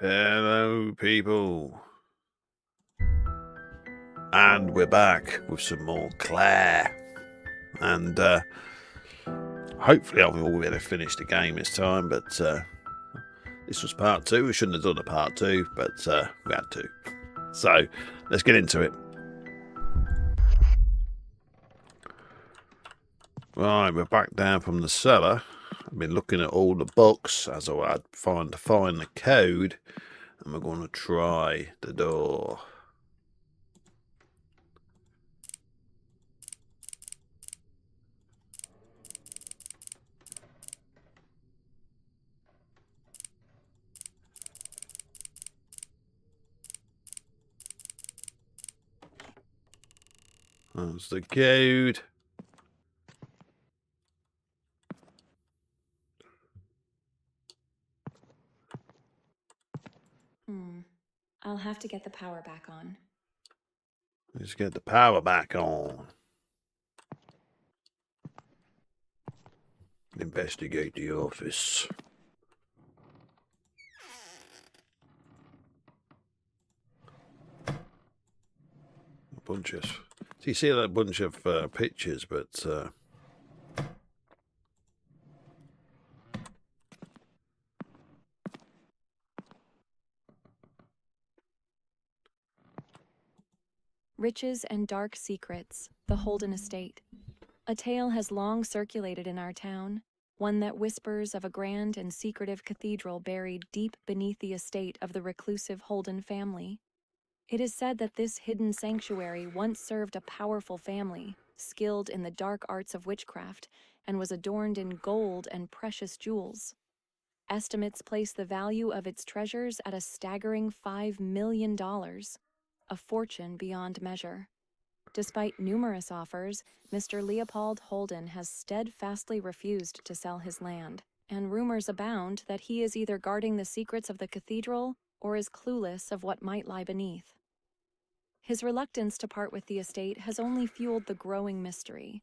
Hello, people. And we're back with some more Claire. And hopefully I will be able to finish the game this time, but this was part 2. We shouldn't have done a part 2, but we had to. So, let's get into it. Right, we're back down from the cellar. I've been looking at all the books as I had to find the code, and we're going to try the door. That's the code. I'll have to get the power back on. Let's get the power back on. Investigate the office. A bunch of... So you see that bunch of pictures, but... Riches and Dark Secrets, the Holden Estate. A tale has long circulated in our town, one that whispers of a grand and secretive cathedral buried deep beneath the estate of the reclusive Holden family. It is said that this hidden sanctuary once served a powerful family, skilled in the dark arts of witchcraft, and was adorned in gold and precious jewels. Estimates place the value of its treasures at a staggering $5 million. A fortune beyond measure. Despite numerous offers, Mr. Leopold Holden has steadfastly refused to sell his land, and rumors abound that he is either guarding the secrets of the cathedral or is clueless of what might lie beneath. His reluctance to part with the estate has only fueled the growing mystery.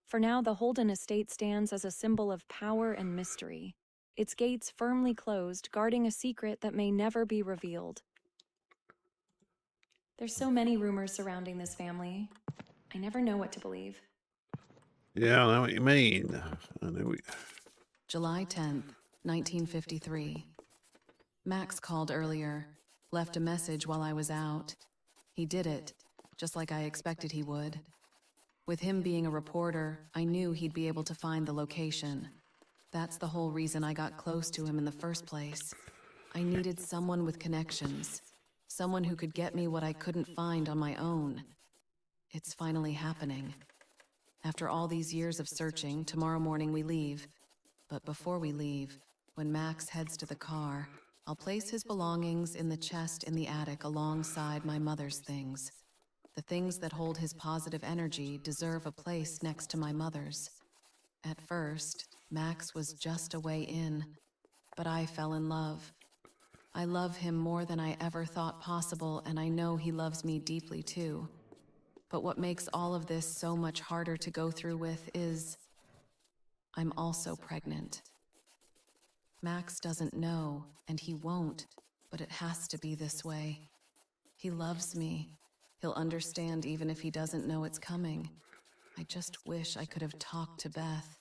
For now, the Holden estate stands as a symbol of power and mystery, its gates firmly closed, guarding a secret that may never be revealed. There's so many rumors surrounding this family. I never know what to believe. Yeah, I know what you mean. July 10th, 1953. Max called earlier, left a message while I was out. He did it, just like I expected he would. With him being a reporter, I knew he'd be able to find the location. That's the whole reason I got close to him in the first place. I needed someone with connections. Someone who could get me what I couldn't find on my own. It's finally happening. After all these years of searching, tomorrow morning we leave. But before we leave, when Max heads to the car, I'll place his belongings in the chest in the attic alongside my mother's things. The things that hold his positive energy deserve a place next to my mother's. At first, Max was just a way in, but I fell in love. I love him more than I ever thought possible, and I know he loves me deeply too. But what makes all of this so much harder to go through with is... I'm also pregnant. Max doesn't know, and he won't, but it has to be this way. He loves me. He'll understand even if he doesn't know it's coming. I just wish I could have talked to Beth.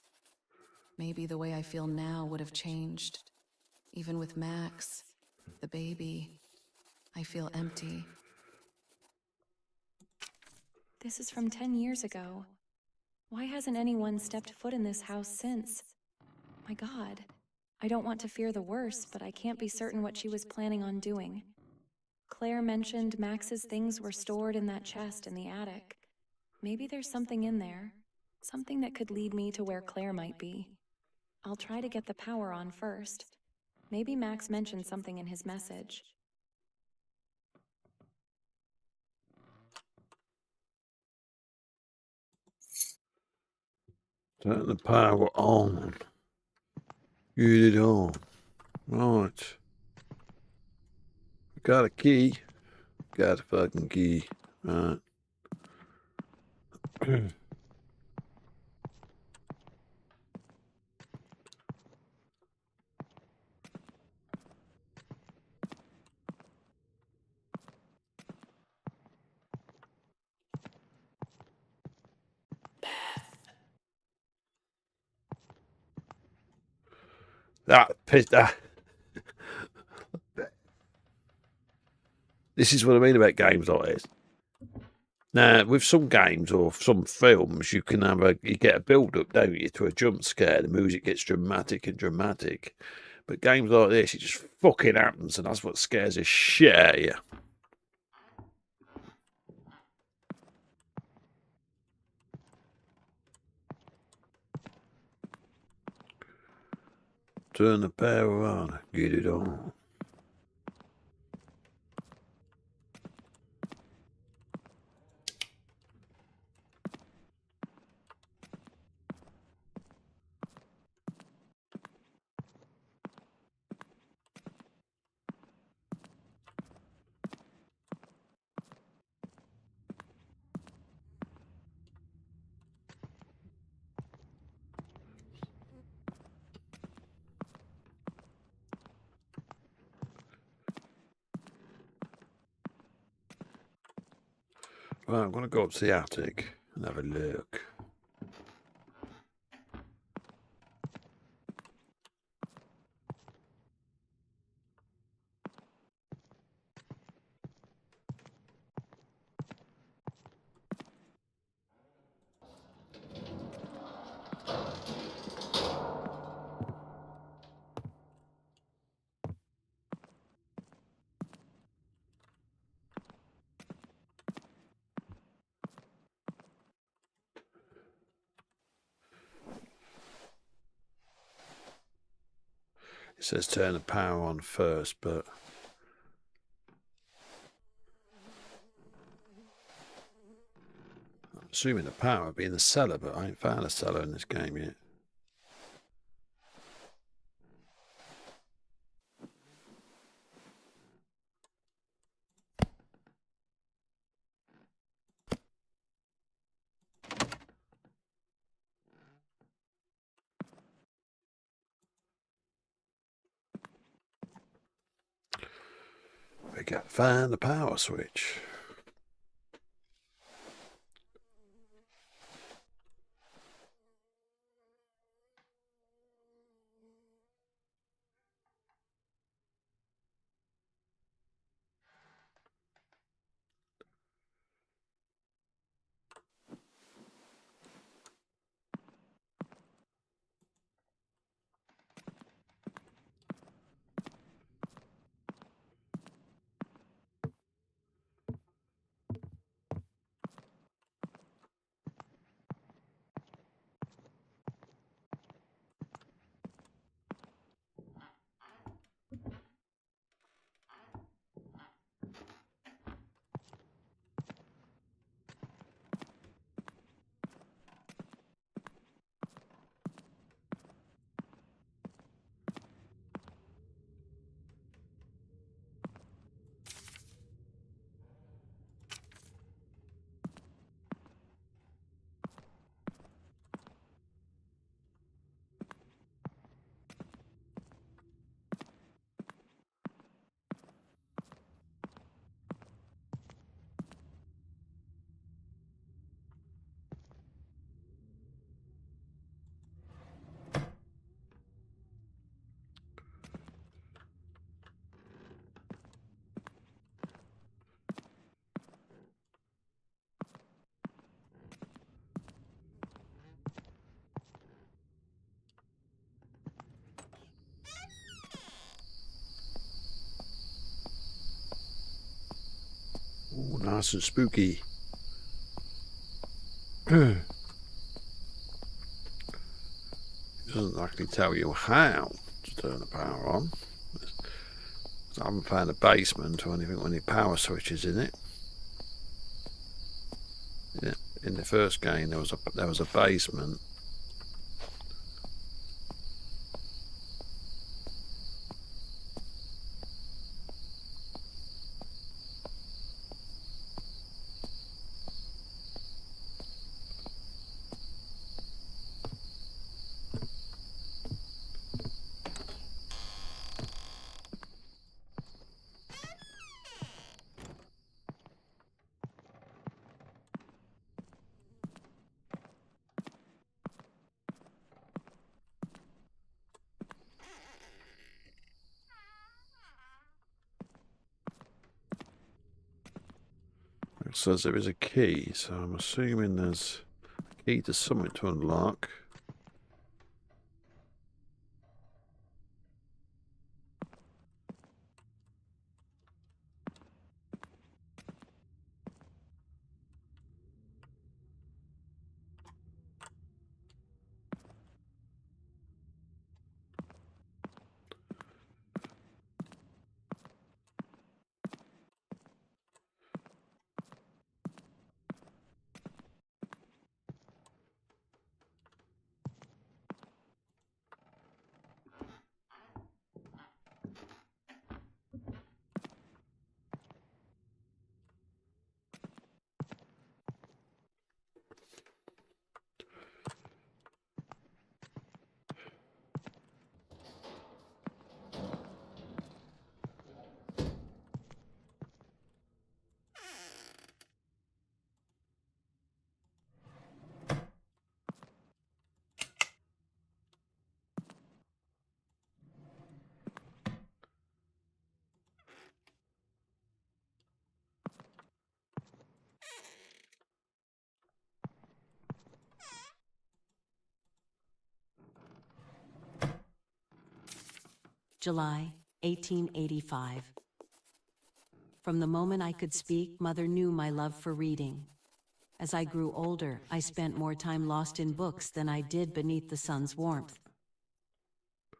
Maybe the way I feel now would have changed. Even with Max, the baby, I feel empty. This is from 10 years ago. Why hasn't anyone stepped foot in this house since? My God. I don't want to fear the worst, but I can't be certain what she was planning on doing. Claire mentioned Max's things were stored in that chest in the attic. Maybe there's something in there. Something that could lead me to where Claire might be. I'll try to get the power on first. Maybe Max mentioned something in his message. Turn the power on. Get it on. Right. We got a key. got a fucking key. Right. This is what I mean about games like this. Now, with some games or some films, you can you get a build up, don't you, to a jump scare. The music gets dramatic and dramatic. But games like this, it just fucking happens, and that's what scares the shit out of you. Turn the power on, get it on. Right, I'm going to go up to the attic and have a look. It says turn the power on first, but I'm assuming the power would be in the cellar, but I ain't found a cellar in this game yet. We got to find the power switch. Oh, nice and spooky. It doesn't actually tell you how to turn the power on. I haven't found a basement or anything with any power switches in it. Yeah, in the first game there was a basement. It says there is a key, so I'm assuming there's a key to something to unlock. July 1885. From the moment I could speak, Mother knew my love for reading. As I grew older, I spent more time lost in books than I did beneath the sun's warmth.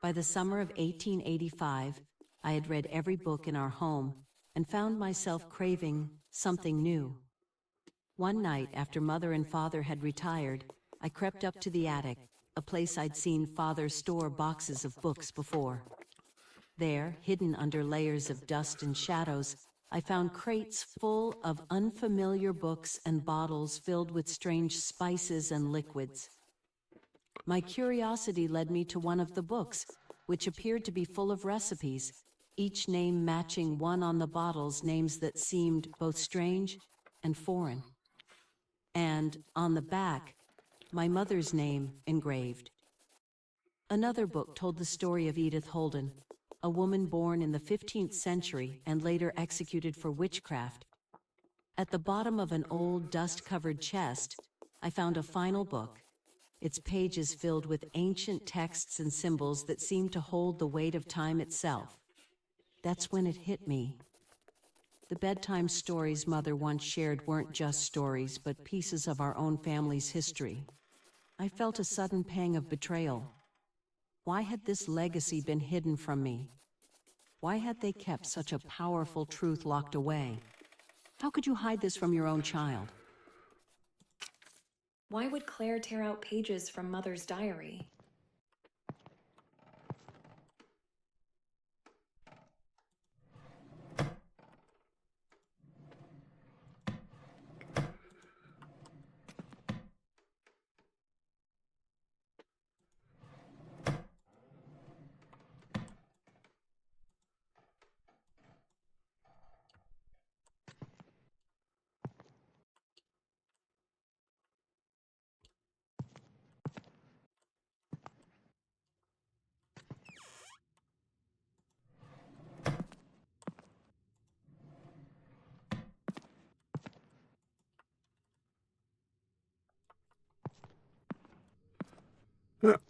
By the summer of 1885, I had read every book in our home and found myself craving something new. One night, after Mother and Father had retired, I crept up to the attic, a place I'd seen Father store boxes of books before. There, hidden under layers of dust and shadows, I found crates full of unfamiliar books and bottles filled with strange spices and liquids. My curiosity led me to one of the books, which appeared to be full of recipes, each name matching one on the bottles, names that seemed both strange and foreign. And, on the back, my mother's name engraved. Another book told the story of Edith Holden, a woman born in the 15th century and later executed for witchcraft. At the bottom of an old, dust-covered chest, I found a final book, its pages filled with ancient texts and symbols that seemed to hold the weight of time itself. That's when it hit me. The bedtime stories Mother once shared weren't just stories, but pieces of our own family's history. I felt a sudden pang of betrayal. Why had this legacy been hidden from me? Why had they kept such a powerful truth locked away? How could you hide this from your own child? Why would Claire tear out pages from Mother's diary?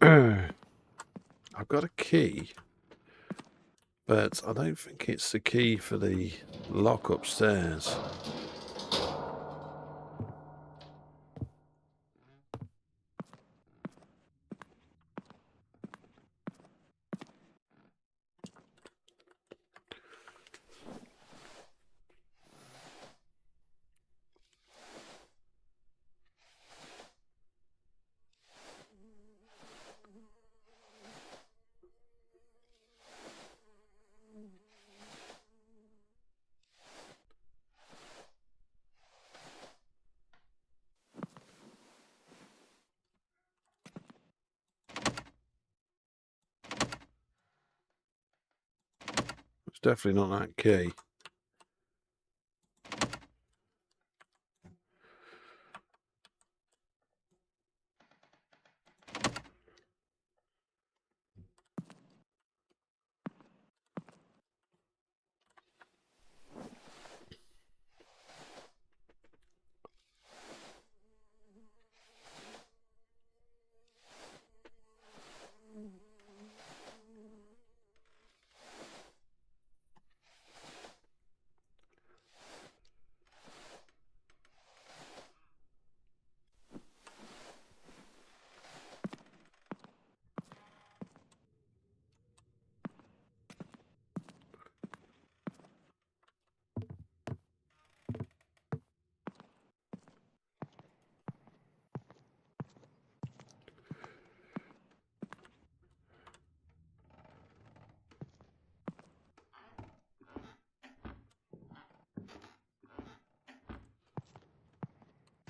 I've got a key, but I don't think it's the key for the lock upstairs. It's definitely not that key.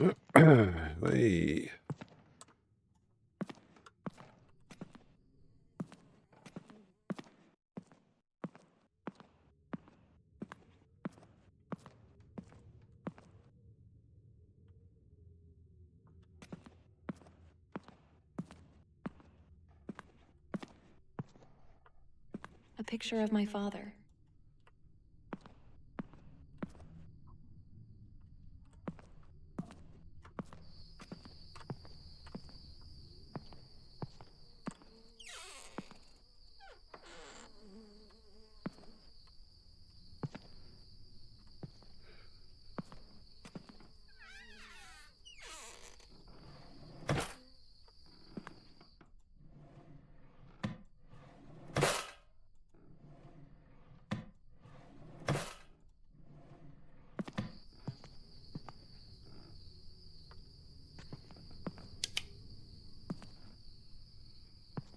Hey. A picture of my father.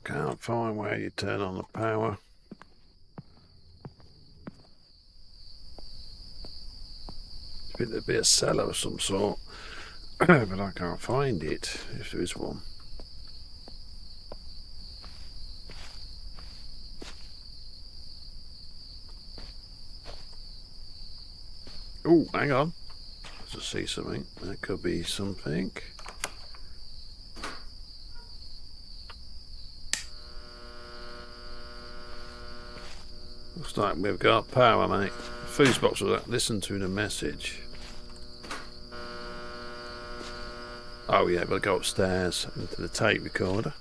Can't find where you turn on the power. There'd be a cellar of some sort, but I can't find it, if there is one. Oh, hang on. I just see something. That could be something. Looks like we've got power, mate. Fuse box was that. Listen to the message. Oh yeah, we'll go upstairs into the tape recorder.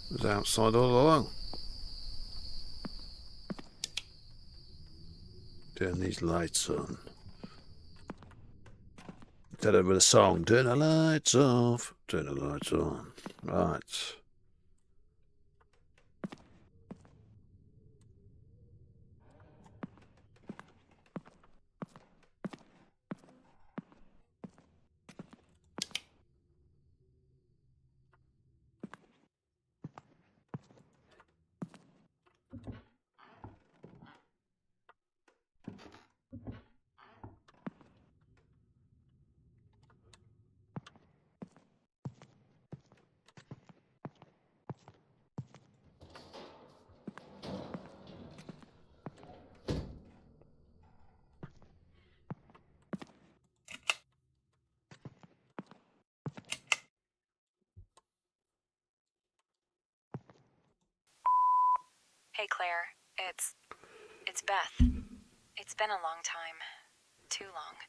It was outside all along. Turn these lights on. Instead of with a song, turn the lights off, turn the lights on. Right. Hey Claire, it's Beth. It's been a long time. Too long.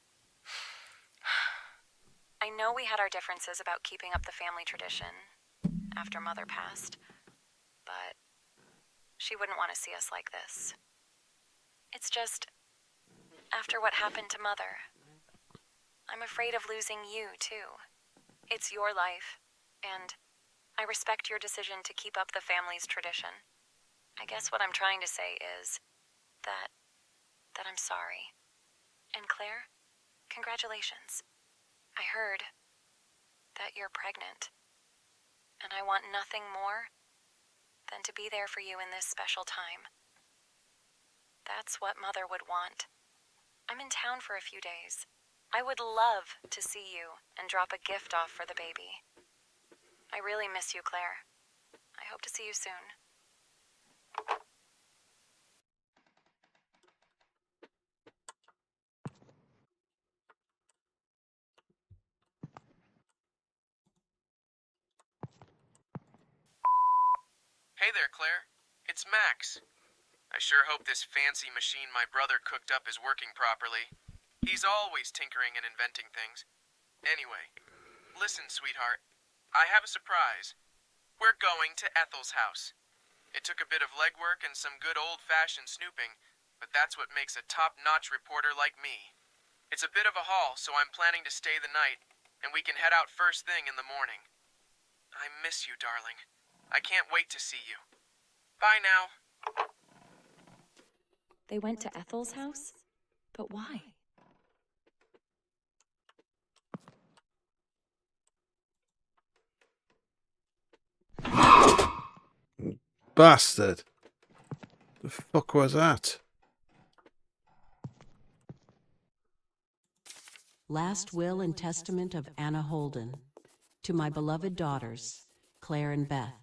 I know we had our differences about keeping up the family tradition after Mother passed, but she wouldn't want to see us like this. It's just, after what happened to Mother, I'm afraid of losing you too. It's your life, and I respect your decision to keep up the family's tradition. I guess what I'm trying to say is that I'm sorry. And Claire, congratulations. I heard that you're pregnant, and I want nothing more than to be there for you in this special time. That's what Mother would want. I'm in town for a few days. I would love to see you and drop a gift off for the baby. I really miss you, Claire. I hope to see you soon. Hey there, Claire. It's Max. I sure hope this fancy machine my brother cooked up is working properly. He's always tinkering and inventing things. Anyway, listen, sweetheart. I have a surprise. We're going to Ethel's house. It took a bit of legwork and some good old-fashioned snooping, but that's what makes a top-notch reporter like me. It's a bit of a haul, so I'm planning to stay the night, and we can head out first thing in the morning. I miss you, darling. I can't wait to see you. Bye now. They went to Ethel's house? But why? Bastard. The fuck was that? Last will and testament of Anna Holden. To my beloved daughters, Claire and Beth.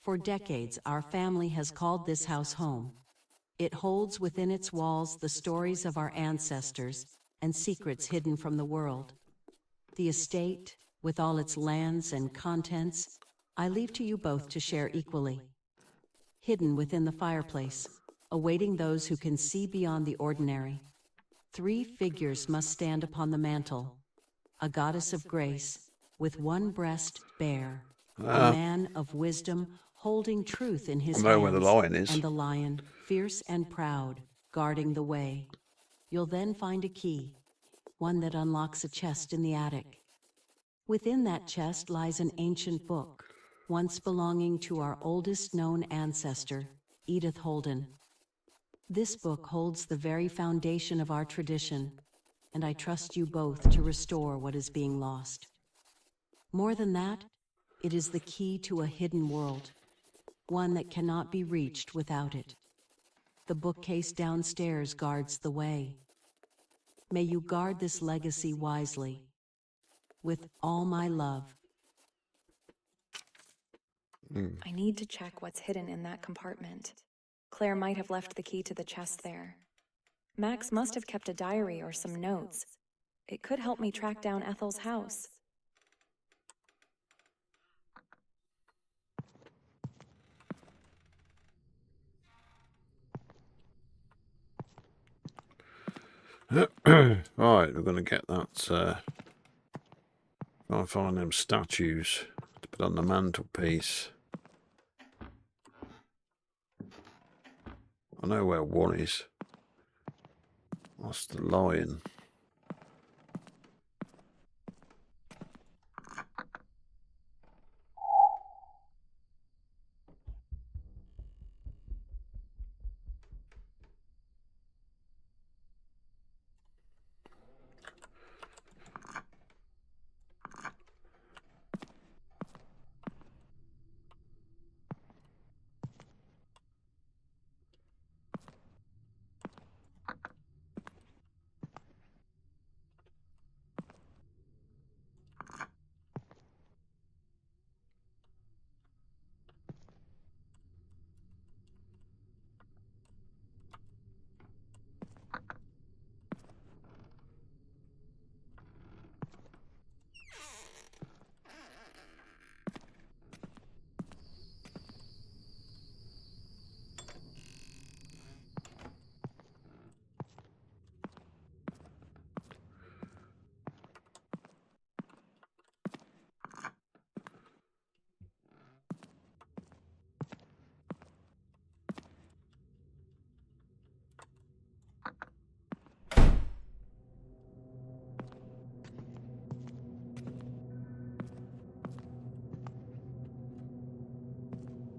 For decades, our family has called this house home. It holds within its walls the stories of our ancestors and secrets hidden from the world. The estate, with all its lands and contents, I leave to you both to share equally. Hidden within the fireplace, awaiting those who can see beyond the ordinary. 3 figures must stand upon the mantle. A goddess of grace, with one breast bare. A man of wisdom, holding truth in his I know where the hands. lion is. And the lion, fierce and proud, guarding the way. You'll then find a key, one that unlocks a chest in the attic. Within that chest lies an ancient book, once belonging to our oldest known ancestor, Edith Holden. This book holds the very foundation of our tradition, and I trust you both to restore what is being lost. More than that, it is the key to a hidden world, one that cannot be reached without it. The bookcase downstairs guards the way. May you guard this legacy wisely. With all my love. I need to check what's hidden in that compartment. Claire might have left the key to the chest there. Max must have kept a diary or some notes. It could help me track down Ethel's house. Right, we're going to get that. I'll find them statues to put on the mantelpiece. I know where one is. That's the lion.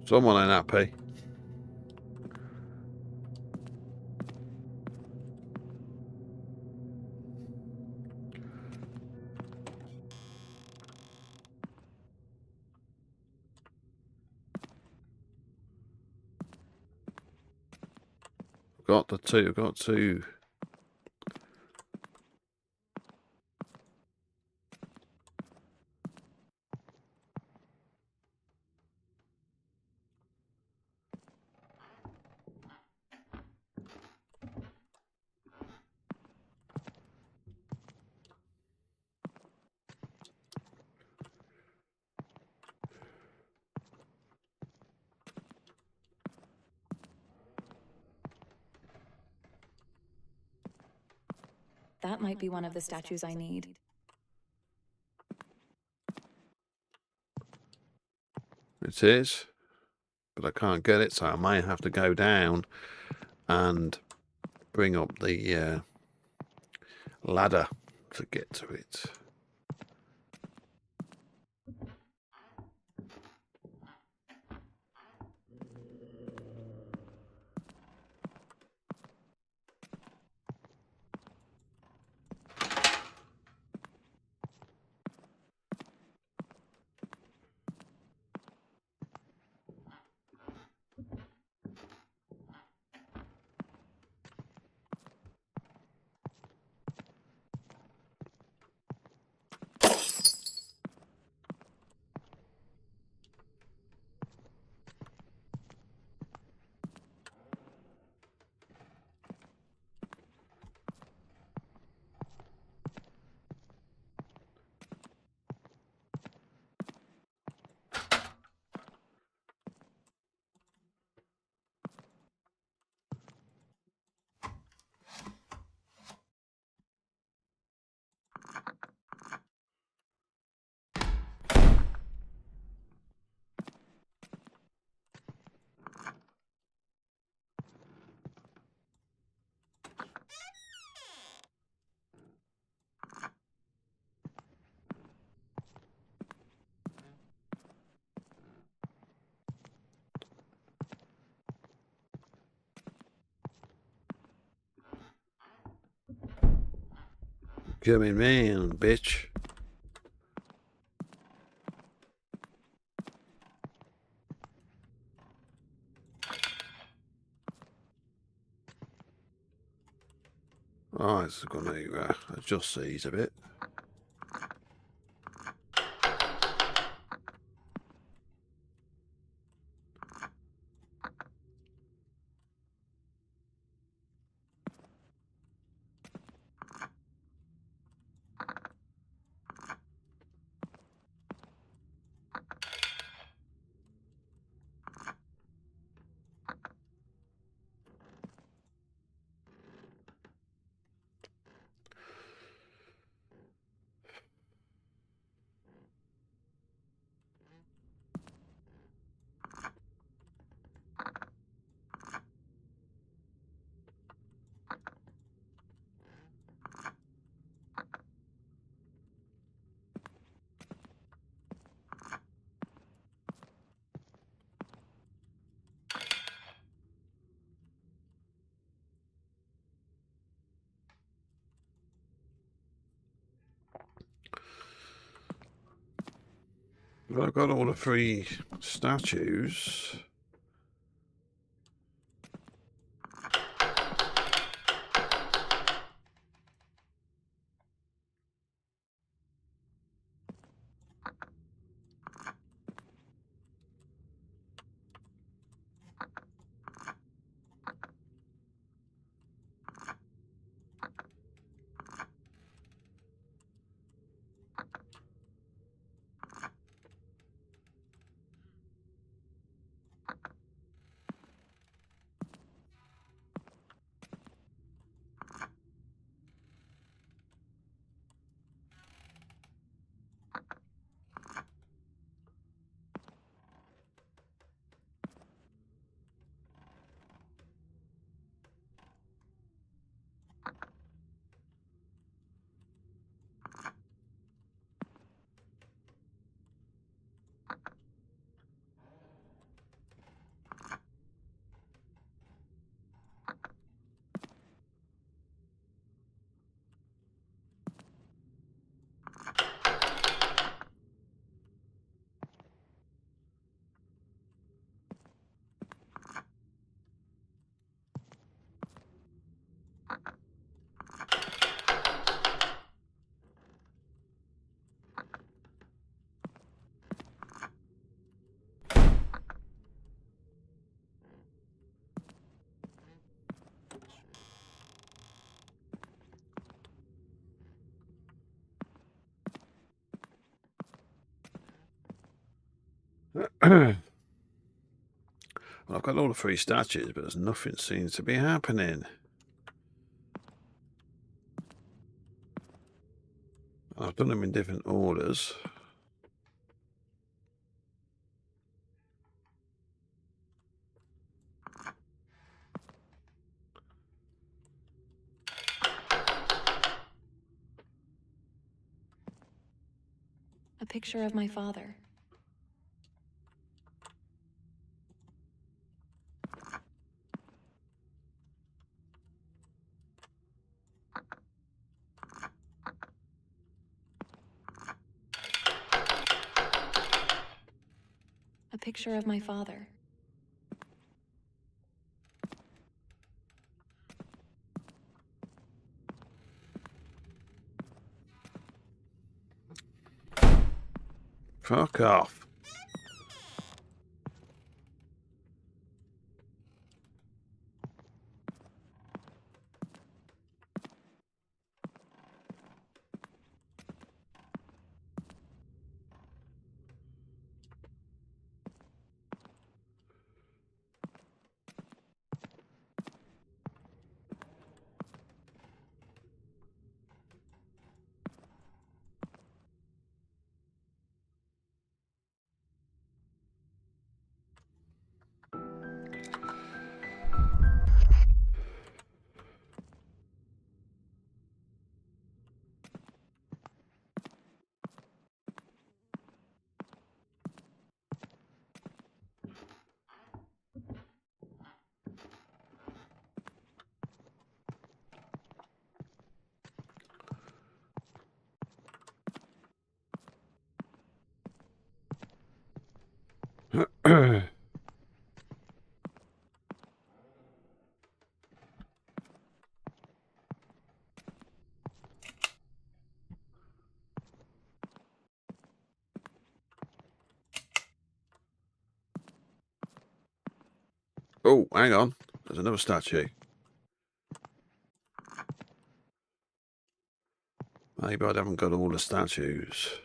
Someone ain't happy. Got the two. Got two. That might be one of the statues I need. It is, but I can't get it, so I may have to go down and bring up the ladder to get to it. Coming round, bitch. Oh, it's going to adjust these a bit. Well, I've got all the 3 statues. Well, I've got all the 3 statues, but there's nothing seems to be happening. I've done them in different orders. A picture of my father. A picture of my father. Fuck off. Oh, hang on. There's another statue. Maybe I haven't got all the statues.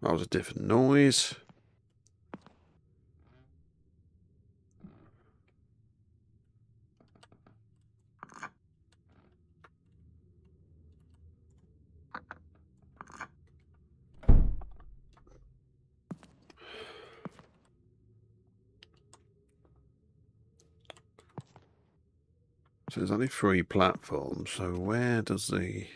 That was a different noise. So there's only 3 platforms, so where does the...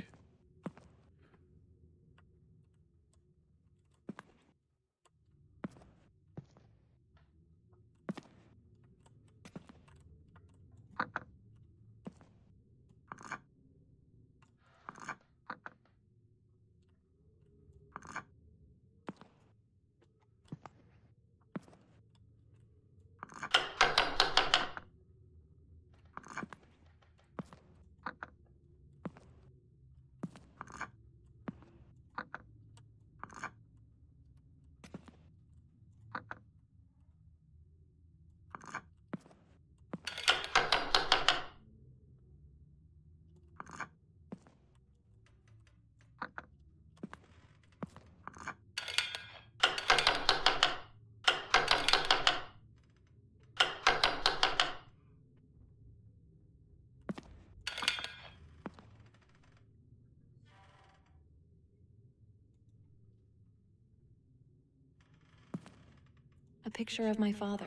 A picture of my father.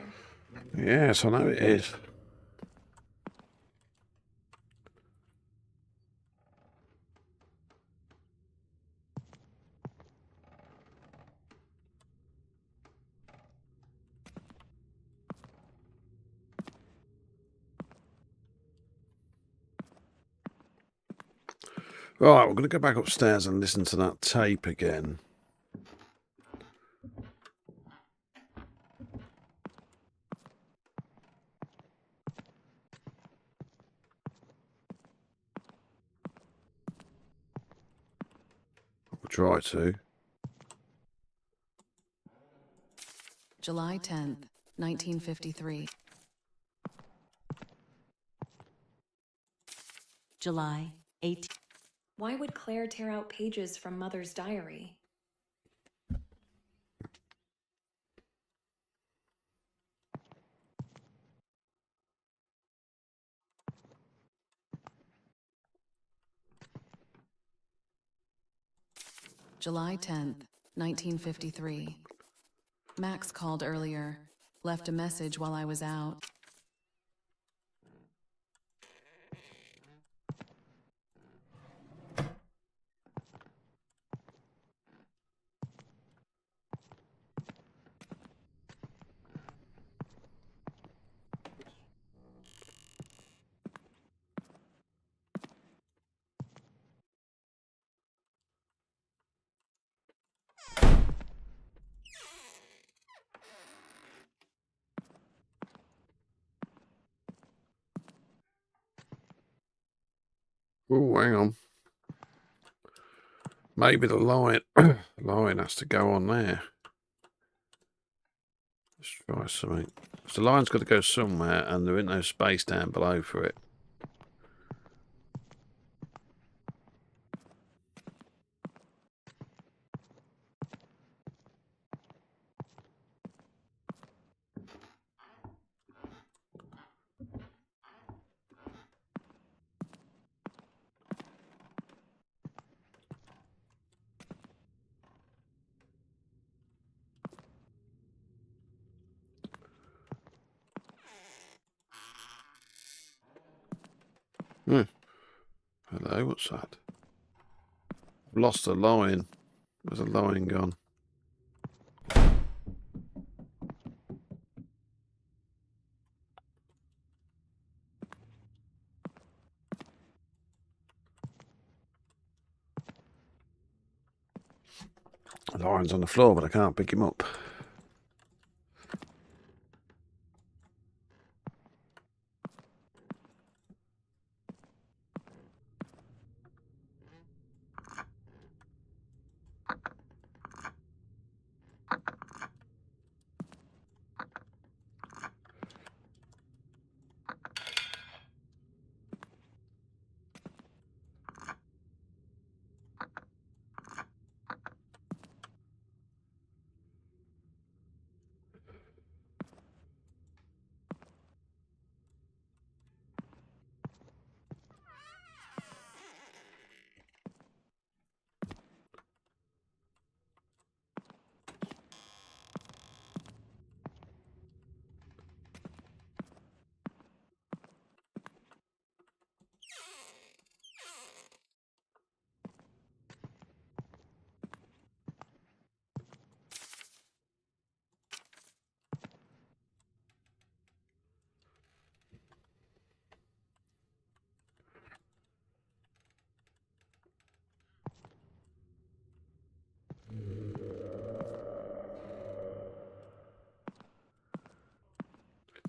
Yes, I know it is. Right, we're going to go back upstairs and listen to that tape again. We'll try to. July 10th, 1953. July 18. Why would Claire tear out pages from Mother's diary? July 10th, 1953. Max called earlier, left a message while I was out. Oh, hang on. Maybe the line, line has to go on there. Let's try something. So the line's got to go somewhere, and there ain't no space down below for it. Hello, what's that? I've lost a line. Where's a line gone? The line's on the floor, but I can't pick him up.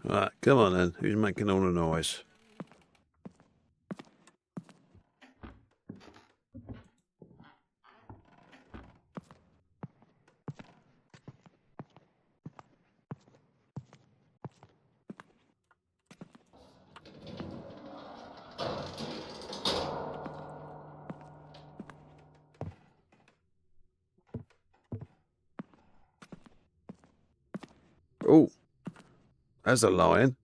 Right, come on then. Who's making all the noise? Oh, there's a lion.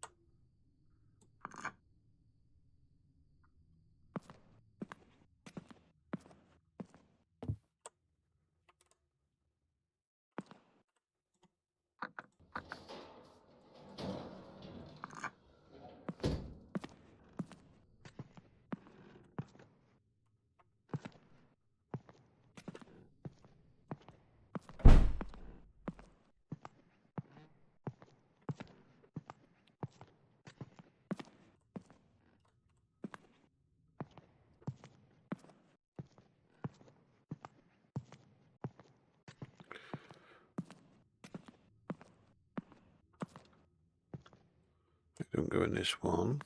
Don't go in this one.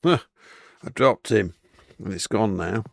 Huh, I dropped him, and it's gone now.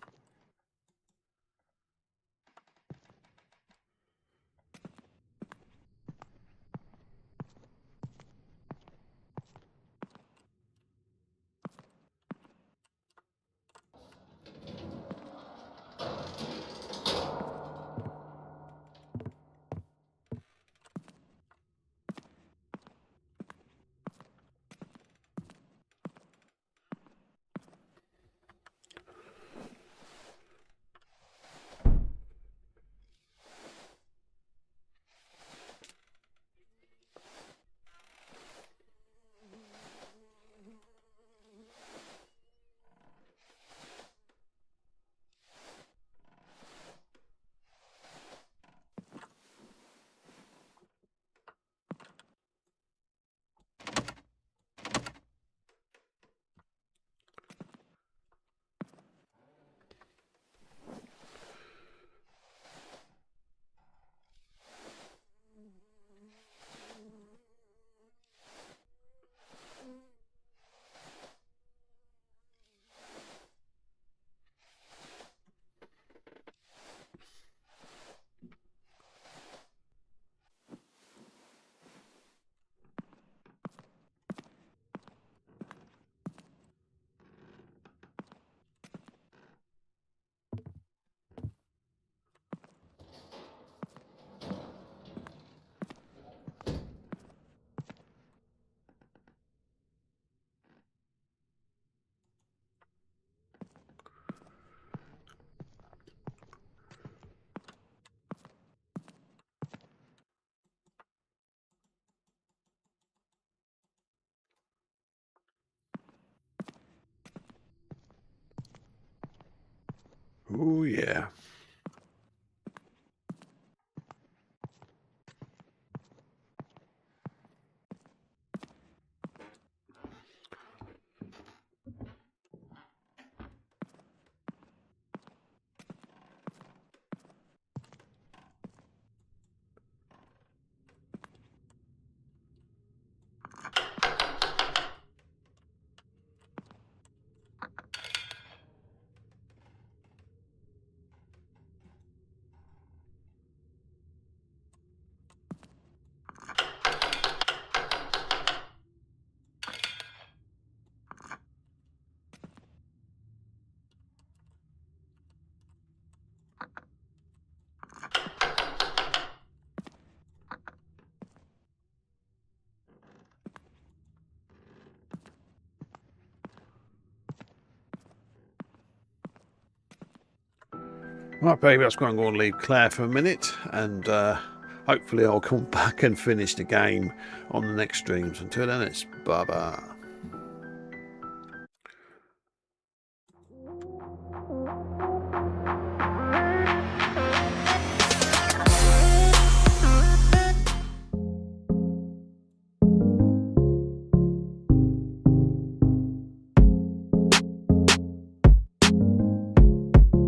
Oh, yeah. Right, baby, that's where I'm going to leave Claire for a minute, and hopefully I'll come back and finish the game on the next streams. Until then, it's bye-bye.